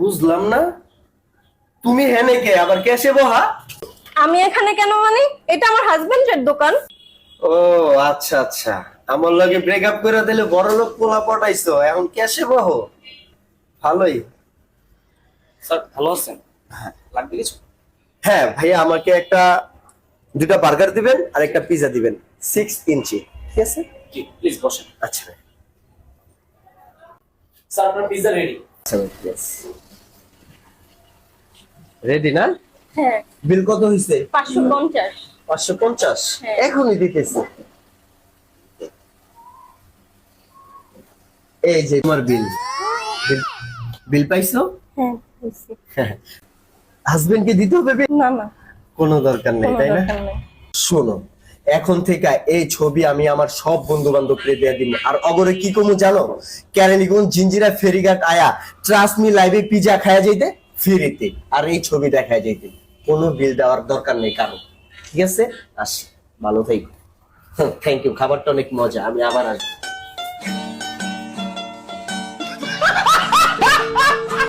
বুঝলাম না, তুমি হেনে কে আবার ক্যাশে বহা? আমি এখানে কেন মানে? এটা আমার হাজবেন্ডের দোকান। ও আচ্ছা আচ্ছা, আমার লগে ব্রেকআপ করে দিলে বড় লোক পোলা পটাইছো, এখন ক্যাশে বহো, ভালোই। স্যার ভালো আছেন? লাগবে কিছু? হ্যাঁ ভাইয়া, আমাকে দুটা বার্গার দিবেন আর একটা পিজা দিবেন 6 ইঞ্চি, ঠিক আছে? জি প্লিজ বসেন। আচ্ছা ভাই। স্যার আপনার পিৎজা রেডি। আচ্ছা ভাই, yes. রেডি না? হ্যাঁ। বিল কত হইছে? 550। 550? হ্যাঁ। এখনই দিতেছি। এই যে তোমার বিল। বিল পাইছো? হ্যাঁ বুঝছি। হাজবেন্ডকে দিতে হবে bill? না না, কোনো দরকার নেই, কোনো তাই না? দরকার নেই। শোনো, এখন থেকে এই ছবি আমি আমার সব বন্ধু বান্ধবকে দিয়ে দিব। আর অগরে কি কমু জানো? কেরানীগঞ্জ জিঞ্জিরা ফেরিঘাট আয়া ট্রাস্ট মি লাইভে পিজা খায়া যাইতে ফ্রিতে, আর এই ছবি দেখায় যাইতে। কোনো বিল দেওয়ার দরকার নেই কারো, ঠিক আছে? আসি, ভালো থেকো। থ্যাংক ইউ, খাবারটা অনেক মজা, আমি আবার আসবো।